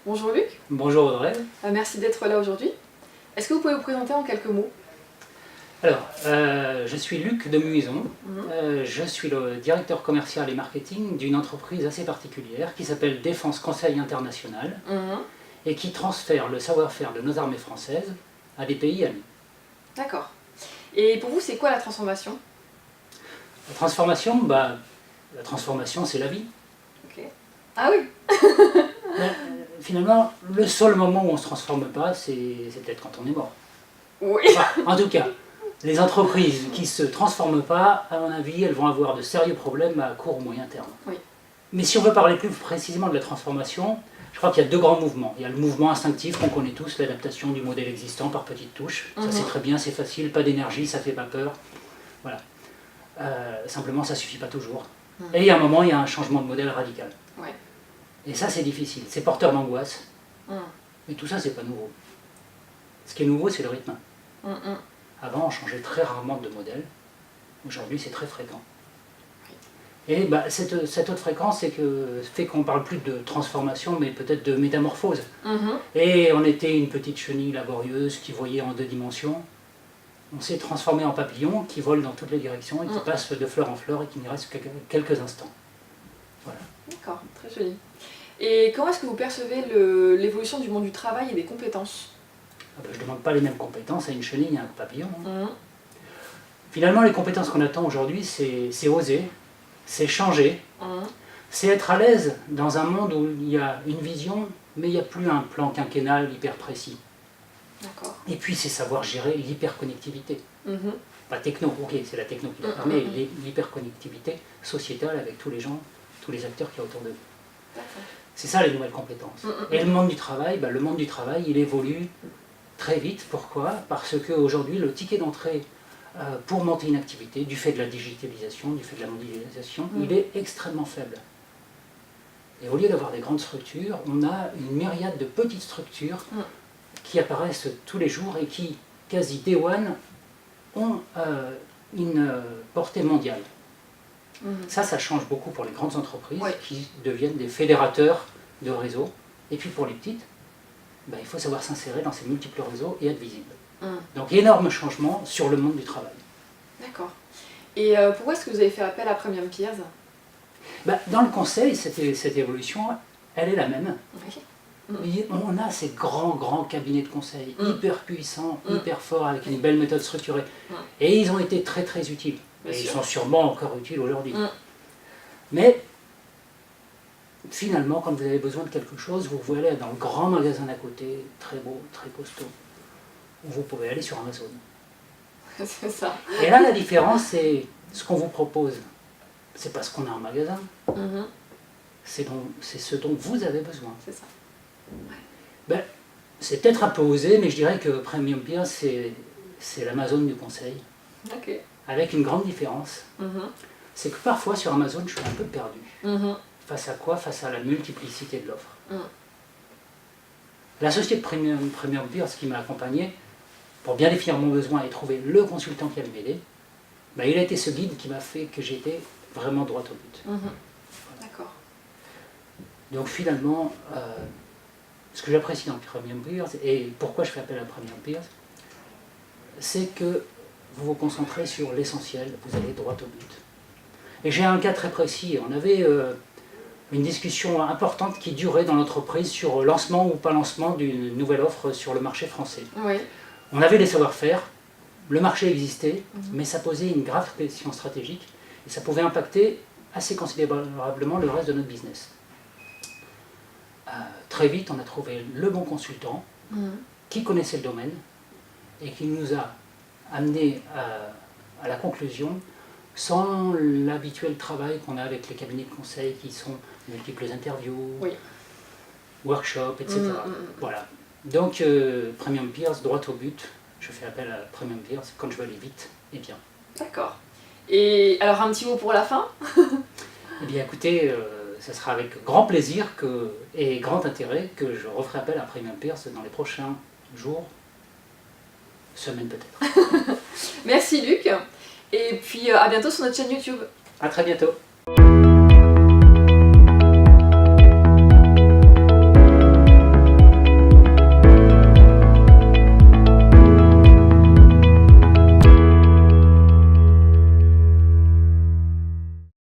Bonjour Luc. Bonjour Audrey. Merci d'être là aujourd'hui. Est-ce que vous pouvez vous présenter en quelques mots? Alors, je suis Luc de Muison. Je suis le directeur commercial et marketing d'une entreprise assez particulière qui s'appelle Défense Conseil International et qui transfère le savoir-faire de nos armées françaises à des pays amis. D'accord. Et pour vous, c'est quoi la transformation? La transformation, c'est la vie. Ok. Ah oui. Finalement, le seul moment où on ne se transforme pas, c'est peut-être quand on est mort. Oui. Enfin, en tout cas, les entreprises qui ne se transforment pas, à mon avis, elles vont avoir de sérieux problèmes à court ou moyen terme. Oui. Mais si on veut parler plus précisément de la transformation, je crois qu'il y a deux grands mouvements. Il y a le mouvement instinctif qu'on connaît tous, l'adaptation du modèle existant par petites touches. Ça c'est très bien, c'est facile, pas d'énergie, ça fait pas peur. Voilà. Simplement, ça suffit pas toujours. Et il y a un moment, il y a un changement de modèle radical. Ouais. Et ça c'est difficile, c'est porteur d'angoisse. Mais tout ça c'est pas nouveau. Ce qui est nouveau, c'est le rythme. Avant, on changeait très rarement de modèle. Aujourd'hui, c'est très fréquent. Et cette haute fréquence fait qu'on ne parle plus de transformation, mais peut-être de métamorphose. Et on était une petite chenille laborieuse qui voyait en deux dimensions. On s'est transformé en papillon qui vole dans toutes les directions et qui passe de fleur en fleur et qui n'y reste que quelques instants. Voilà. D'accord, très joli. Et comment est-ce que vous percevez l'évolution du monde du travail et des compétences? Je ne demande pas les mêmes compétences à une chenille et à un papillon. Finalement, les compétences qu'on attend aujourd'hui, c'est oser, c'est changer, c'est être à l'aise dans un monde où il y a une vision, mais il n'y a plus un plan quinquennal hyper précis. Et puis, c'est savoir gérer l'hyperconnectivité. Pas techno, ok, c'est la techno qui la permet, l'hyperconnectivité sociétale avec tous les gens, tous les acteurs qu'il y a autour de nous. C'est ça les nouvelles compétences. Et le monde du travail, il évolue très vite. Pourquoi? Parce qu'aujourd'hui, le ticket d'entrée pour monter une activité, du fait de la digitalisation, du fait de la mondialisation, il est extrêmement faible. Et au lieu d'avoir des grandes structures, on a une myriade de petites structures qui apparaissent tous les jours et qui, quasi day one, ont une portée mondiale. Ça change beaucoup pour les grandes entreprises qui deviennent des fédérateurs de réseaux. Et puis pour les petites, il faut savoir s'insérer dans ces multiples réseaux et être visible. Donc énorme changement sur le monde du travail. D'accord. Et pourquoi est-ce que vous avez fait appel à Premium Peers? Dans le conseil, cette évolution, elle est la même. On a ces grands cabinets de conseil, hyper puissants, hyper forts, avec une belle méthode structurée. Et ils ont été très utiles. Et ils sont sûrement encore utiles aujourd'hui. Mais finalement, quand vous avez besoin de quelque chose, vous pouvez aller dans le grand magasin d'à côté, très beau, très costaud, ou vous pouvez aller sur Amazon. C'est ça. Et là, la différence, c'est ce qu'on vous propose. C'est pas ce qu'on a en magasin. C'est ce dont vous avez besoin. C'est ça. C'est peut-être un peu osé, mais je dirais que Premium Peers, c'est l'Amazon du conseil. Avec une grande différence. C'est que parfois, sur Amazon, je suis un peu perdu. Face à quoi? Face à la multiplicité de l'offre. La société de Premium Peers qui m'a accompagné, pour bien définir mon besoin et trouver le consultant qui allait m'aider, il a été ce guide qui m'a fait que j'étais vraiment droit au but. Voilà. D'accord. Donc finalement, ce que j'apprécie dans Premium Peers, et pourquoi je fais appel à Premium Peers, c'est que vous vous concentrez sur l'essentiel, vous allez droit au but. Et j'ai un cas très précis, on avait une discussion importante qui durait dans l'entreprise sur lancement ou pas lancement d'une nouvelle offre sur le marché français. On avait les savoir-faire, le marché existait, mais ça posait une grave question stratégique et ça pouvait impacter assez considérablement le reste de notre business. Très vite, on a trouvé le bon consultant qui connaissait le domaine et qui nous a amené à la conclusion sans l'habituel travail qu'on a avec les cabinets de conseil qui sont multiples interviews, workshops, etc. Voilà. Donc, Premium Peers, droit au but, je fais appel à Premium Peers quand je veux aller vite et bien. D'accord. Et alors, un petit mot pour la fin? Eh bien, écoutez, ça sera avec grand plaisir et grand intérêt que je referai appel à Premium Peers dans les prochains jours, semaines peut-être. Merci Luc, et puis à bientôt sur notre chaîne YouTube. À très bientôt.